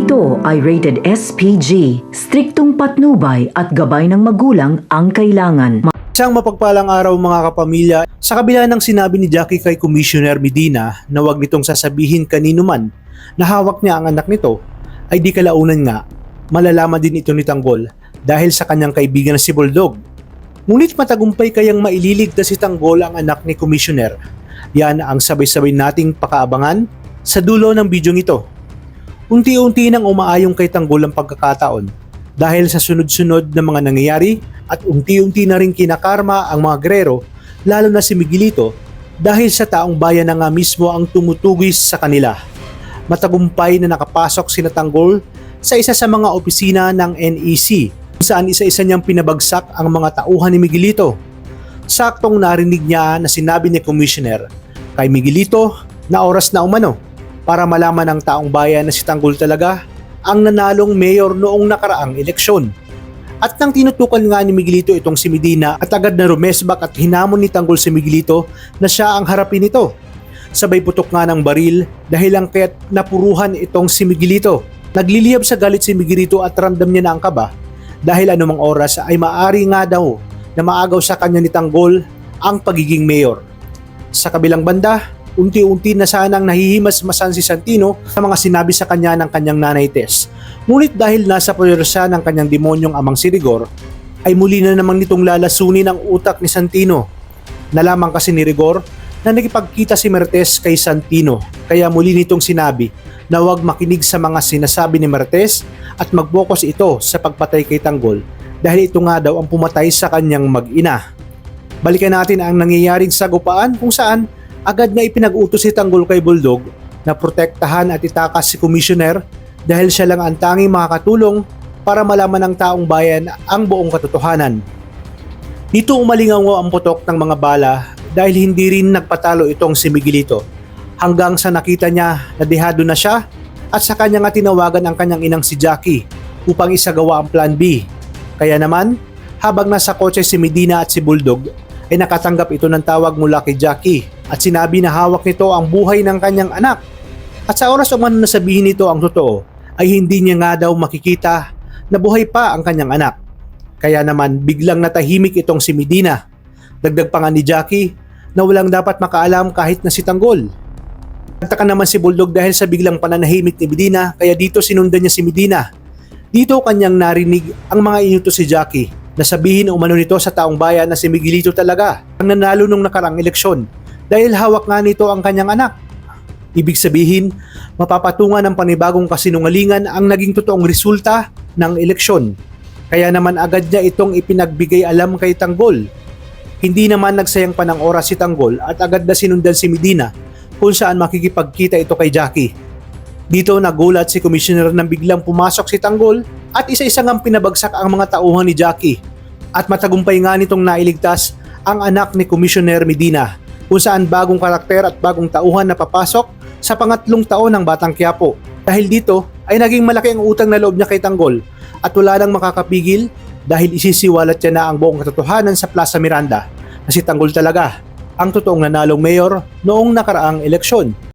Ito ay rated SPG, striktong patnubay at gabay ng magulang ang kailangan. Isang mapagpalang araw mga kapamilya, sa kabila ng sinabi ni Jackie kay Commissioner Medina na huwag nitong sasabihin kanino man na hawak niya ang anak nito, ay di kalaunan nga, malalaman din ito ni Tanggol dahil sa kanyang kaibigan na si Bulldog. Ngunit matagumpay kayang maililigtas si Tanggol ang anak ni Commissioner. Yan ang sabay-sabay nating pakaabangan sa dulo ng bidyong ito. Unti-unti nang umaayong kay Tanggol ang pagkakataon dahil sa sunod-sunod na mga nangyayari at unti-unti na rin kinakarma ang mga grero, lalo na si Miguelito, dahil sa taong bayan na nga mismo ang tumutugis sa kanila. Matagumpay na nakapasok sina Tanggol sa isa sa mga opisina ng NEC kung saan isa-isa niyang pinabagsak ang mga tauhan ni Miguelito. Saktong narinig niya na sinabi ni Commissioner kay Miguelito na oras na umano para malaman ng taong bayan na si Tanggol talaga ang nanalong mayor noong nakaraang eleksyon. At nang tinutukan nga ni Miguelito itong si Medina at agad na rumesbak at hinamon ni Tanggol si Miguelito na siya ang harapin nito. Sabay putok nga ng baril dahil lang kaya't napuruhan itong si Miguelito. Nagliliyab sa galit si Miguelito at ramdam niya na ang kaba dahil anumang oras ay maari nga daw na maagaw sa kanya ni Tanggol ang pagiging mayor. Sa kabilang banda, unti-unti na sanang nahihimas-masan si Santino sa mga sinabi sa kanya ng kanyang nanay Tess. Ngunit dahil nasa puwersa ng kanyang demonyong amang si Rigor, ay muli na namang nitong lalasunin ang utak ni Santino. Nalaman kasi ni Rigor na nakipagkita si Mertes kay Santino, kaya muli nitong sinabi na huwag makinig sa mga sinasabi ni Mertes at mag-focus ito sa pagpatay kay Tanggol dahil ito nga daw ang pumatay sa kanyang mag-ina. Balikan natin ang nangyayaring sagupaan kung saan agad na ipinag-utos si Tanggol kay Bulldog na protektahan at itakas si Commissioner dahil siya lang ang tanging makakatulong para malaman ng taong bayan ang buong katotohanan. Dito umalingaw ang putok ng mga bala dahil hindi rin nagpatalo itong si Miguelito hanggang sa nakita niya na dehado na siya at sa kanya nga tinawagan ang kanyang inang si Jackie upang isagawa ang plan B. Kaya naman, habang nasa kotse si Medina at si Bulldog, ay nakatanggap ito ng tawag mula kay Jackie at sinabi na hawak nito ang buhay ng kanyang anak. At sa oras umano na sabihin nito ang totoo, ay hindi niya nga daw makikita na buhay pa ang kanyang anak. Kaya naman biglang natahimik itong si Medina. Dagdag pa nga ni Jackie na walang dapat makaalam kahit na si Tanggol. Nagtaka naman si Bulldog dahil sa biglang pananahimik ni Medina kaya dito sinundan niya si Medina. Dito kanyang narinig ang mga inutos si Jackie na sabihin umano nito sa taong bayan na si Miguelito talaga ang nanalo nung nakaraang eleksyon dahil hawak nga nito ang kanyang anak. Ibig sabihin, mapapatungan ng panibagong kasinungalingan ang naging totoong resulta ng eleksyon. Kaya naman agad niya itong ipinagbigay alam kay Tanggol. Hindi naman nagsayang pa ng oras si Tanggol at agad na sinundan si Medina kung saan makikipagkita ito kay Jackie. Dito nagulat si Commissioner nang biglang pumasok si Tanggol at isa-isang ang pinabagsak ang mga tauhan ni Jackie. At matagumpay nga nitong nailigtas ang anak ni Commissioner Medina kung saan bagong karakter at bagong tauhan na papasok sa pangatlong taon ng Batang Quiapo. Dahil dito ay naging malaki ang utang na loob niya kay Tanggol at wala nang makakapigil dahil isisiwalat niya na ang buong katotohanan sa Plaza Miranda na si Tanggol talaga ang totoong nanalong mayor noong nakaraang eleksyon.